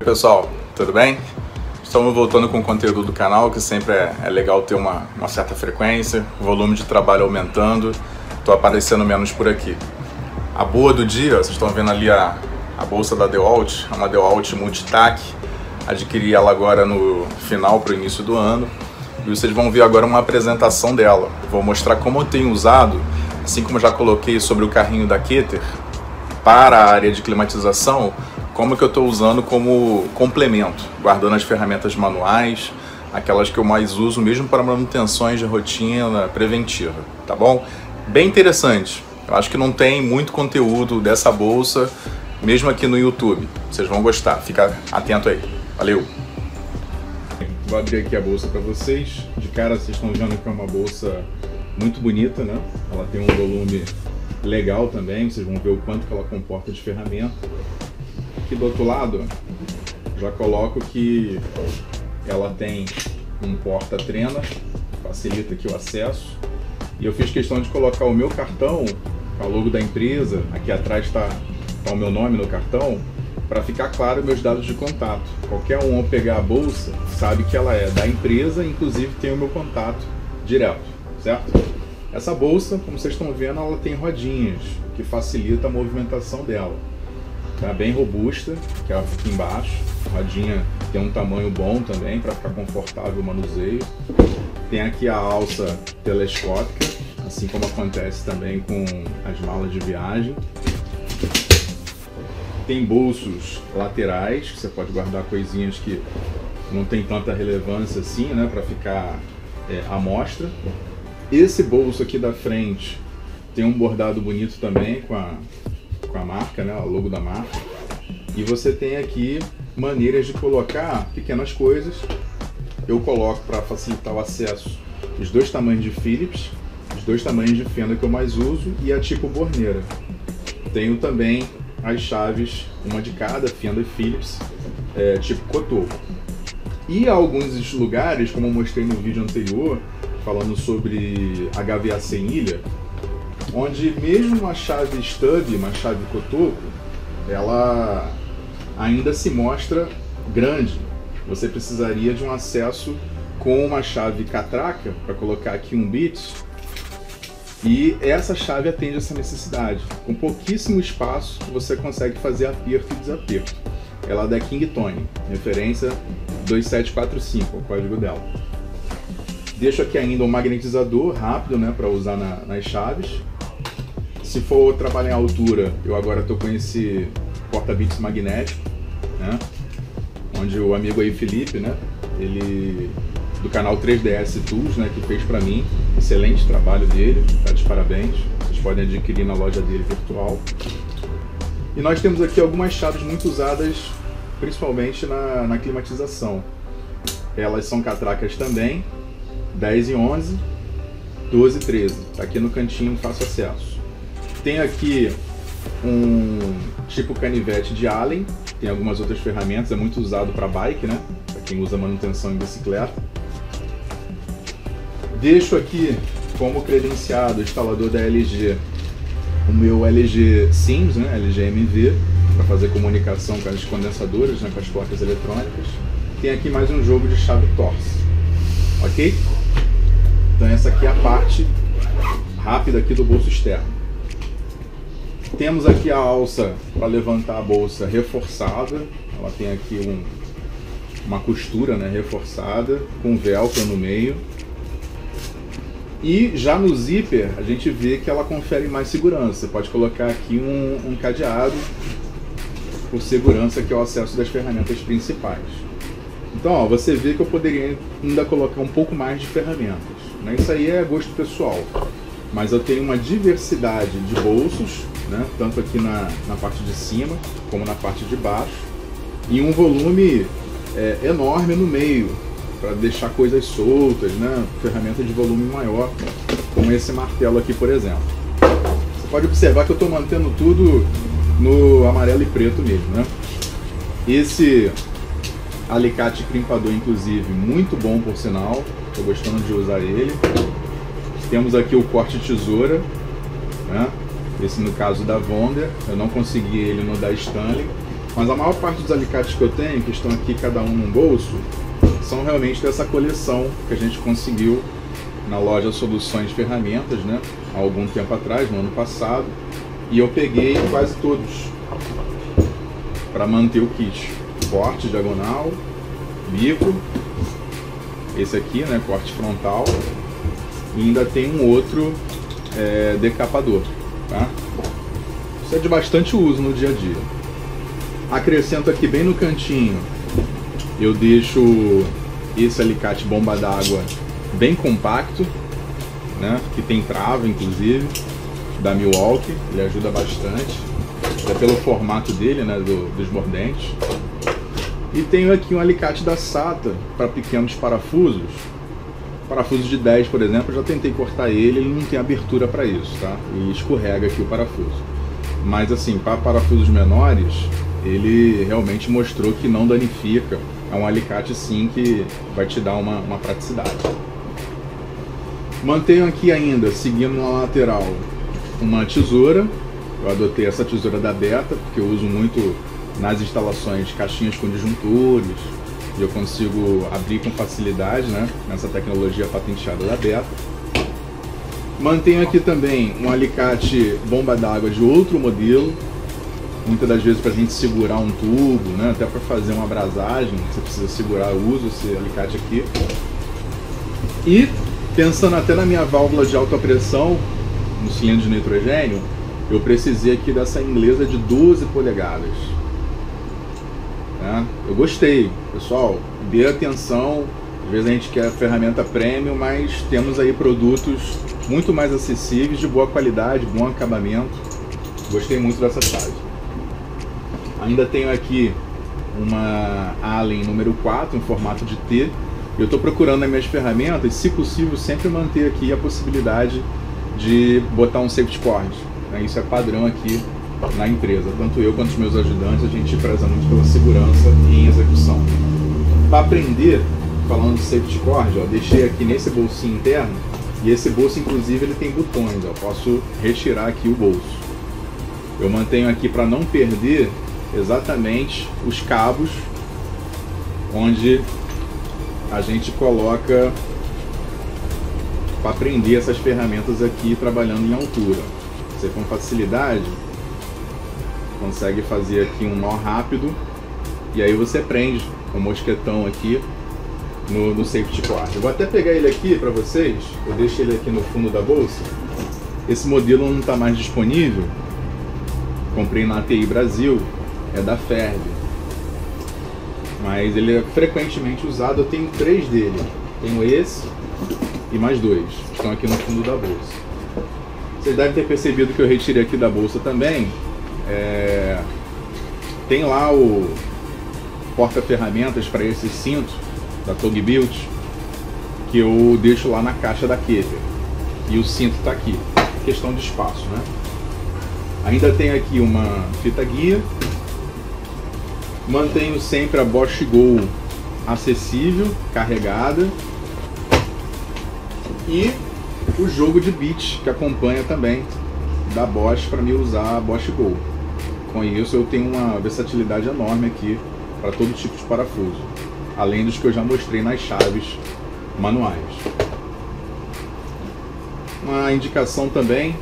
Pessoal, tudo bem? Estamos voltando com o conteúdo do canal, que sempre é legal ter uma certa frequência, o volume de trabalho aumentando, estou aparecendo menos por aqui. A boa do dia, vocês estão vendo ali a bolsa da DeWalt, é uma DeWalt Multitac, adquiri ela agora no final para o início do ano, e vocês vão ver agora uma apresentação dela. Vou mostrar como eu tenho usado, assim como já coloquei sobre o carrinho da Keter, para a área de climatização, como que eu estou usando como complemento, guardando as ferramentas manuais, aquelas que eu mais uso mesmo para manutenções de rotina preventiva, tá bom? Bem interessante, eu acho que não tem muito conteúdo dessa bolsa, mesmo aqui no YouTube, vocês vão gostar, fica atento aí, valeu! Vou abrir aqui a bolsa para vocês, de cara vocês estão vendo que é uma bolsa muito bonita, né? Ela tem um volume legal também, vocês vão ver o quanto que ela comporta de ferramenta. Aqui do outro lado, já coloco que ela tem um porta-trena, facilita aqui o acesso. E eu fiz questão de colocar o meu cartão, com a logo da empresa, aqui atrás está o meu nome no cartão, para ficar claro meus dados de contato. Qualquer um ao pegar a bolsa sabe que ela é da empresa, inclusive tem o meu contato direto, certo? Essa bolsa, como vocês estão vendo, ela tem rodinhas, que facilita a movimentação dela. Tá bem robusta, que ela fica embaixo. A rodinha tem um tamanho bom também, para ficar confortável o manuseio. Tem aqui a alça telescópica, assim como acontece também com as malas de viagem. Tem bolsos laterais, que você pode guardar coisinhas que não tem tanta relevância assim, né, para ficar à mostra. Esse bolso aqui da frente tem um bordado bonito também com a marca, né, o logo da marca. E você tem aqui maneiras de colocar pequenas coisas. Eu coloco para facilitar o acesso os dois tamanhos de Phillips, os dois tamanhos de fenda que eu mais uso e a tipo borneira. Tenho também as chaves, uma de cada, fenda e Phillips, tipo cotoco. E alguns lugares, como eu mostrei no vídeo anterior, falando sobre HVAC sem ilha, onde mesmo uma chave stub, uma chave cotoco, ela ainda se mostra grande. Você precisaria de um acesso com uma chave catraca para colocar aqui um bit, e essa chave atende essa necessidade. Com pouquíssimo espaço você consegue fazer aperto e desaperto. Ela é da Kingtone, referência 2745, o código dela. Deixo aqui ainda um magnetizador rápido, né, para usar nas chaves. Se for trabalhar em altura, eu agora estou com esse porta-bits magnético, né, onde o amigo aí, Felipe, né, ele do canal 3DS Tools, né, que fez para mim, excelente trabalho dele, tá de parabéns. Vocês podem adquirir na loja dele virtual. E nós temos aqui algumas chaves muito usadas, principalmente na climatização. Elas são catracas também, 10 e 11, 12 e 13, tá aqui no cantinho, fácil acesso. Tem aqui um tipo canivete de Allen, tem algumas outras ferramentas, é muito usado para bike, né? Para quem usa manutenção em bicicleta. Deixo aqui como credenciado instalador da LG o meu LG Sims, né? LG MV, para fazer comunicação com as condensadoras, né? Com as placas eletrônicas. Tem aqui mais um jogo de chave Torx, ok? Então essa aqui é a parte rápida aqui do bolso externo. Temos aqui a alça para levantar a bolsa reforçada. Ela tem aqui uma costura, né, reforçada, com velcro no meio. E já no zíper a gente vê que ela confere mais segurança. Você pode colocar aqui um cadeado por segurança, que é o acesso das ferramentas principais. Então, ó, você vê que eu poderia ainda colocar um pouco mais de ferramentas, né? Isso aí é gosto pessoal, mas eu tenho uma diversidade de bolsos, né? Tanto aqui na parte de cima como na parte de baixo, e um volume enorme no meio, para deixar coisas soltas, né? Ferramenta de volume maior, como esse martelo aqui, por exemplo. Você pode observar que eu estou mantendo tudo no amarelo e preto mesmo, né? Esse alicate crimpador, inclusive, muito bom por sinal, estou gostando de usar ele. Temos aqui o corte tesoura, né? Esse no caso da Wonder, eu não consegui ele no da Stanley, Mas a maior parte dos alicates que eu tenho, que estão aqui cada um num bolso, são realmente dessa coleção que a gente conseguiu na loja Soluções Ferramentas, né, há algum tempo atrás, no ano passado, e eu peguei quase todos para manter o kit. Corte diagonal, bico, esse aqui, né, corte frontal, e ainda tem um outro decapador, tá? Isso é de bastante uso no dia a dia. Acrescento aqui bem no cantinho, eu deixo esse alicate bomba d'água bem compacto, né, que tem trava inclusive, da Milwaukee, ele ajuda bastante, é pelo formato dele, né, dos mordentes. E tenho aqui um alicate da SATA para pequenos parafusos. Parafuso de 10, por exemplo, eu já tentei cortar ele não tem abertura para isso, tá? E escorrega aqui o parafuso. Mas assim, para parafusos menores, ele realmente mostrou que não danifica. É um alicate sim que vai te dar uma praticidade. Mantenho aqui ainda, seguindo na lateral, uma tesoura. Eu adotei essa tesoura da Beta, porque eu uso muito nas instalações caixinhas com disjuntores, e eu consigo abrir com facilidade, né, nessa tecnologia patenteada da Beta. Mantenho aqui também um alicate bomba d'água de outro modelo, muitas das vezes para a gente segurar um tubo, né, até para fazer uma abrasagem, você precisa segurar, eu uso esse alicate aqui. E pensando até na minha válvula de alta pressão, no cilindro de nitrogênio, eu precisei aqui dessa inglesa de 12 polegadas. Eu gostei, pessoal, dê atenção, às vezes a gente quer ferramenta premium, mas temos aí produtos muito mais acessíveis, de boa qualidade, bom acabamento. Gostei muito dessa chave. Ainda tenho aqui uma Allen número 4 em formato de T. Eu estou procurando nas minhas ferramentas, se possível, sempre manter aqui a possibilidade de botar um safety cord. Isso é padrão aqui na empresa. Tanto eu quanto os meus ajudantes, a gente preza muito pela segurança em execução. Para aprender, falando de safety cord, ó, deixei aqui nesse bolsinho interno, e esse bolso inclusive ele tem botões, ó, posso retirar aqui o bolso. Eu mantenho aqui para não perder exatamente os cabos onde a gente coloca para prender essas ferramentas aqui trabalhando em altura. Você com facilidade consegue fazer aqui um nó rápido e aí você prende o mosquetão aqui no safety cord. Eu vou até pegar ele aqui para vocês, eu deixo ele aqui no fundo da bolsa. Esse modelo não está mais disponível, comprei na ATI Brasil, é da Ferb, mas ele é frequentemente usado. Eu tenho 3 dele, tenho esse e mais 2, estão aqui no fundo da bolsa. Vocês devem ter percebido que eu retirei aqui da bolsa também. Tem lá o porta-ferramentas para esse cinto da Tog Built, que eu deixo lá na caixa da Keter, e o cinto está aqui, questão de espaço, né? Ainda tem aqui uma fita guia. Mantenho sempre a Bosch Go acessível, carregada, e o jogo de bit que acompanha também da Bosch para me usar a Bosch Go. Com isso eu tenho uma versatilidade enorme aqui para todo tipo de parafuso, além dos que eu já mostrei nas chaves manuais. Uma indicação também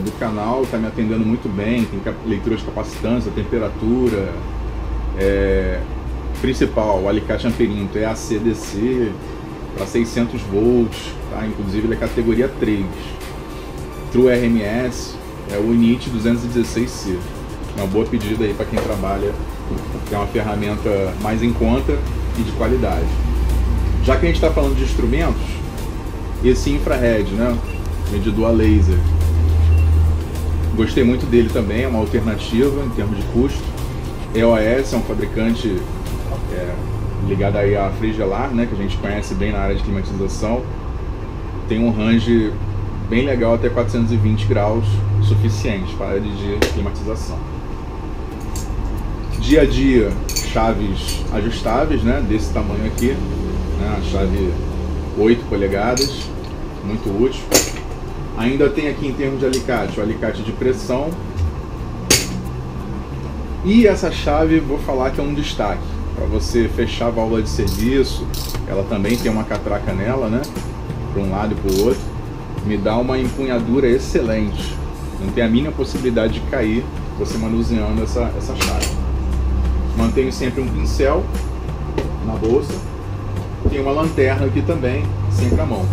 do canal, está me atendendo muito bem, tem leitura de capacitância, temperatura, principal, o alicate amperímetro é AC/DC para 600 volts, tá? Inclusive ele é categoria 3. True RMS é o Unit 216C. Uma boa pedida aí para quem trabalha, que é uma ferramenta mais em conta e de qualidade. Já que a gente está falando de instrumentos, esse infrared, né, medidor a laser, gostei muito dele também, é uma alternativa em termos de custo. EOS é um fabricante ligado aí a Frigelar, né, que a gente conhece bem na área de climatização. Tem um range bem legal, até 420 graus, suficiente para a área de climatização. Dia a dia, chaves ajustáveis, né, desse tamanho aqui, né, a chave 8 polegadas, muito útil. Ainda tem aqui em termos de alicate, o alicate de pressão, E essa chave, vou falar que é um destaque para você fechar a válvula de serviço. Ela também tem uma catraca nela, né? Para um lado e para o outro. Me dá uma empunhadura excelente. Não tem a mínima possibilidade de cair você manuseando essa chave. Mantenho sempre um pincel na bolsa. Tem uma lanterna aqui também, sempre à mão.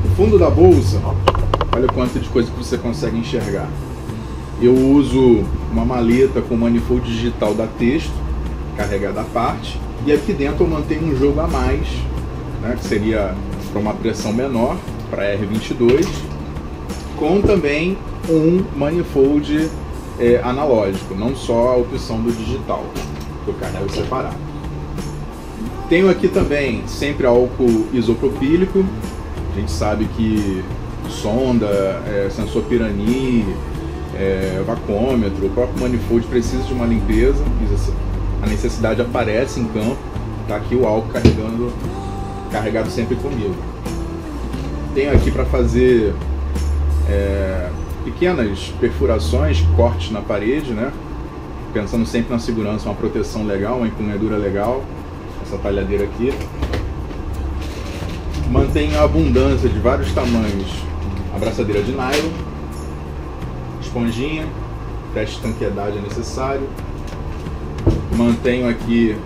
No fundo da bolsa, olha o quanto de coisa que você consegue enxergar. Eu uso uma maleta com manifold digital da Texto, carregada à parte. E aqui dentro eu mantenho um jogo a mais, né, que seria para uma pressão menor, para R22, com também um manifold analógico, não só a opção do digital, que eu carrego separado. Tenho aqui também sempre álcool isopropílico. A gente sabe que sonda, sensor Pirani, vacômetro, o próprio manifold precisa de uma limpeza. A necessidade aparece em campo. Está aqui o álcool carregado sempre comigo. Tenho aqui para fazer pequenas perfurações, cortes na parede, né? Pensando sempre na segurança, uma proteção legal, uma empunhadura legal. Essa talhadeira aqui. Mantenho a abundância de vários tamanhos. Abraçadeira de nylon, esponjinha, teste de tanqueidade é necessário. Mantenho aqui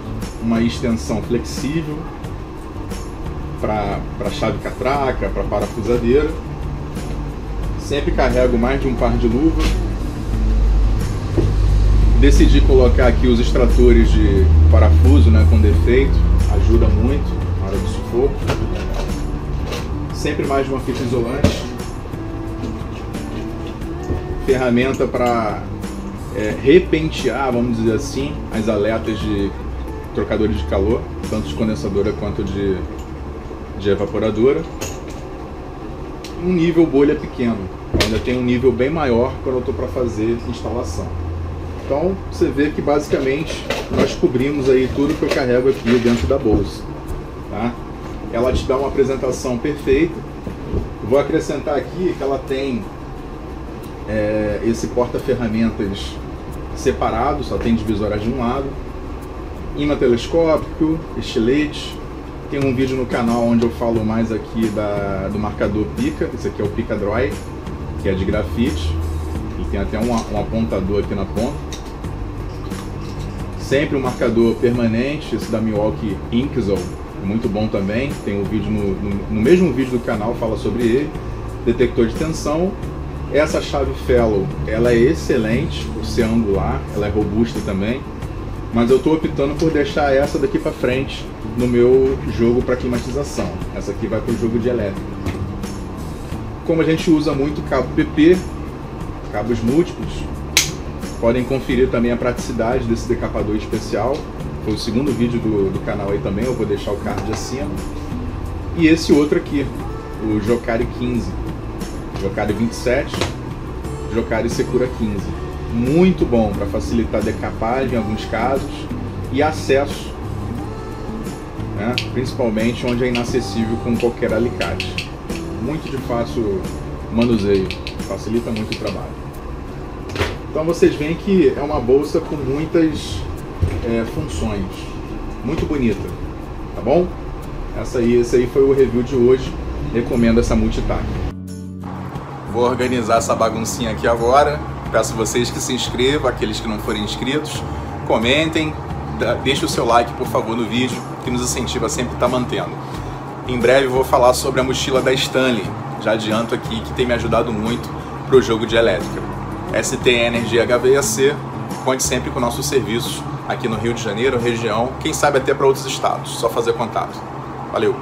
uma extensão flexível para chave catraca, para parafusadeira. Sempre carrego mais de um par de luva. Decidi colocar aqui os extratores de parafuso, né, com defeito, ajuda muito na hora do sufoco. Sempre mais de uma fita isolante. Ferramenta para repentear, vamos dizer assim, as aletas de trocadores de calor, tanto de condensadora quanto de evaporadora. Um nível bolha pequeno, ainda tem um nível bem maior quando eu estou para fazer instalação. Então você vê que basicamente nós cobrimos aí tudo que eu carrego aqui dentro da bolsa, tá? Ela te dá uma apresentação perfeita. Vou acrescentar aqui que ela tem esse porta-ferramentas separado, só tem divisórias de um lado, imã telescópico, estilete. Tem um vídeo no canal onde eu falo mais aqui do marcador Pica. Esse aqui é o Pica Droid, que é de grafite. Ele tem até um apontador aqui na ponta. Sempre um marcador permanente, esse da Milwaukee Inksol, muito bom também. Tem um vídeo no mesmo vídeo do canal, fala sobre ele. Detector de tensão. Essa chave Fellow, ela é excelente por ser angular, ela é robusta também. Mas eu estou optando por deixar essa daqui para frente no meu jogo para climatização. Essa aqui vai para o jogo de elétrica. Como a gente usa muito cabo PP, cabos múltiplos, podem conferir também a praticidade desse decapador especial. Foi o segundo vídeo do canal aí também, eu vou deixar o card acima. E esse outro aqui, o Jokari 15, Jokari 27, Jokari Secura 15. Muito bom para facilitar decapagem em alguns casos e acesso, né? Principalmente onde é inacessível com qualquer alicate. Muito de fácil manuseio, facilita muito o trabalho. Então vocês veem que é uma bolsa com muitas funções, muito bonita, tá bom? Esse aí foi o review de hoje, recomendo essa Multitac. Vou organizar essa baguncinha aqui agora. Peço a vocês que se inscrevam, aqueles que não forem inscritos, comentem, deixe o seu like, por favor, no vídeo, que nos incentiva sempre a estar mantendo. Em breve vou falar sobre a mochila da Stanley, já adianto aqui que tem me ajudado muito para o jogo de elétrica. ST Energy HVAC, conte sempre com nossos serviços aqui no Rio de Janeiro, região, quem sabe até para outros estados, só fazer contato. Valeu!